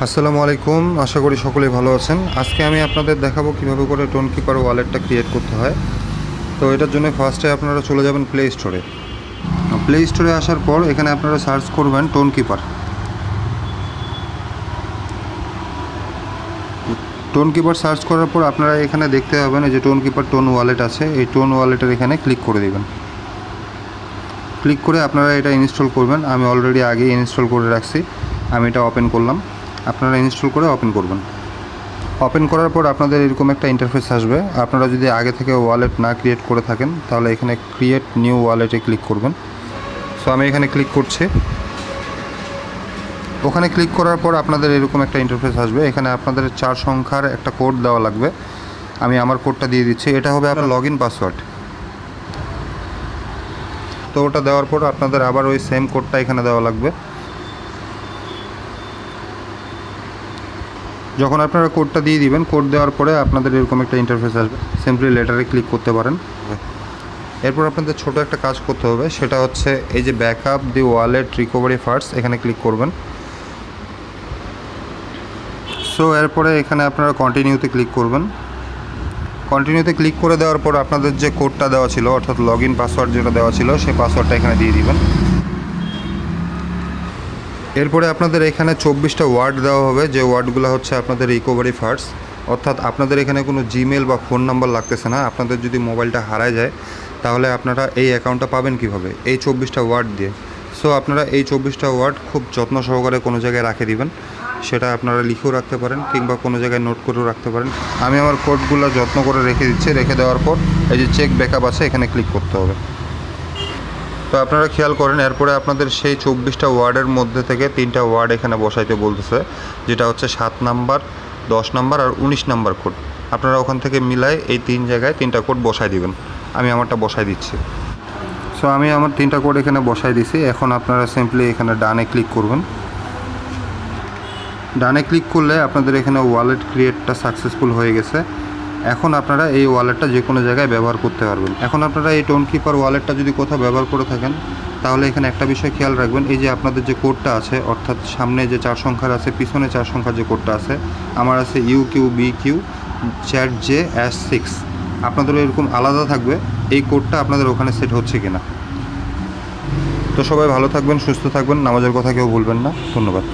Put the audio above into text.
আসসালামু আলাইকুম, আশা করি সকলেই ভালো আছেন। আজকে আমি আপনাদের দেখাবো কিভাবে করে টোন কিপার ওয়ালেটটা ক্রিয়েট করতে হয়। তো এটার জন্য ফার্স্টে আপনারা চলে যাবেন প্লে স্টোরে। প্লে স্টোরে আসার পর এখানে আপনারা সার্চ করবেন tone keeper. Tone keeper search করার পর আপনারা এখানে দেখতে পাবেন এই যে টোন কিপার টোন ওয়ালেট আছে, এই টোন ওয়ালেটের এখানে ক্লিক করে দেবেন। ক্লিক করে আপনারা এটা ইনস্টল করবেন। আমি অলরেডি আগেই ইনস্টল করে রাখছি, আমি এটা ওপেন করলাম। আপনারা ইনস্টল করে ওপেন করবেন। ওপেন করার পর আপনাদের এরকম একটা ইন্টারফেস আসবে। আপনারা যদি আগে থেকে ওয়ালেট না ক্রিয়েট করে থাকেন তাহলে এখানে ক্রিয়েট নিউ ওয়ালেটে ক্লিক করবেন। সো আমি এখানে ক্লিক করছি। ওখানে ক্লিক করার পর আপনাদের এরকম একটা ইন্টারফেস আসবে। এখানে আপনাদের 4 সংখ্যার একটা কোড দেওয়া লাগবে। আমি আমার কোডটা দিয়ে দিচ্ছি। এটা হবে আপনার লগ ইন পাসওয়ার্ড। তো ওটা দেওয়ার পর আপনাদের আবার ওই সেম কোডটা এখানে দেওয়া লাগবে। যখন আপনারা কোডটা দিয়ে দিবেন, কোড দেওয়ার পরে আপনাদের এরকম একটা ইন্টারফেস আসবে। সিম্পলি লেটারে ক্লিক করতে পারেন। এরপর আপনাদের ছোট একটা কাজ করতে হবে, সেটা হচ্ছে এই যে ব্যাকআপ দি ওয়ালেট রিকভারি ফার্স্ট, এখানে ক্লিক করবেন। সো এরপরে এখানে আপনারা কন্টিনিউতে ক্লিক করবেন। কন্টিনিউতে ক্লিক করে দেওয়ার পর আপনাদের যে কোডটা দেওয়া ছিল, অর্থাৎ লগ ইন পাসওয়ার্ড যেটা দেওয়া ছিল, সেই পাসওয়ার্ডটা এখানে দিয়ে দিবেন। এরপরে আপনাদের এখানে 24টা ওয়ার্ড দেওয়া হবে, যে ওয়ার্ডগুলো হচ্ছে আপনাদের রিকভারি ফার্স্ট। অর্থাৎ আপনাদের এখানে কোনো জিমেল বা ফোন নাম্বার লাগতেছে না। আপনাদের যদি মোবাইলটা হারায় যায় তাহলে আপনারা এই অ্যাকাউন্টটা পাবেন কিভাবে? এই 24টা ওয়ার্ড দিয়ে। সো আপনারা এই 24টা ওয়ার্ড খুব যত্ন সহকারে কোনো জায়গায় রাখে দিবেন। সেটা আপনারা লিখেও রাখতে পারেন কিংবা কোনো জায়গায় নোট করেও রাখতে পারেন। আমি আমার কোডগুলো যত্ন করে রেখে দিচ্ছি। রেখে দেওয়ার পর এই যে চেক ব্যাকআপ আছে, এখানে ক্লিক করতে হবে। তো আপনারা খেয়াল করেন, এরপরে আপনাদের সেই 24টা ওয়ার্ডের মধ্যে থেকে 3টা ওয়ার্ড এখানে বসাইতে বলতেছে, যেটা হচ্ছে 7 নাম্বার, 10 নাম্বার আর 19 নাম্বার কোড। আপনারা ওখান থেকে মিলায় এই 3 জায়গায় 3টা কোড বসাই দিবেন। আমি আমারটা বসাই দিচ্ছি। সো আমি আমার 3টা কোড এখানে বসাই দিছি। এখন আপনারা সিম্পলি এখানে ডানে ক্লিক করবেন। ডানে ক্লিক করলে আপনাদের এখানে ওয়ালেট ক্রিয়েটটা সাকসেসফুল হয়ে গেছে। এখন আপনারা এই ওয়ালেটটা যে কোনো জায়গায় ব্যবহার করতে পারবেন। এখন আপনারা এই টোন কিপার ওয়ালেটটা যদি কোথাও ব্যবহার করে থাকেন তাহলে এখানে একটা বিষয় খেয়াল রাখবেন, এই যে আপনাদের যে কোডটা আছে, অর্থাৎ সামনে যে 4 সংখ্যার আছে, পিছনে 4 সংখ্যার যে কোডটা আছে, আমার আছে UQBQ ZJS6। আপনাদেরও এরকম আলাদা থাকবে। এই কোডটা আপনাদের ওখানে সেট হচ্ছে কিনা। তো সবাই ভালো থাকবেন, সুস্থ থাকবেন, নামাজের কথা কেউ ভুলবেন না। ধন্যবাদ।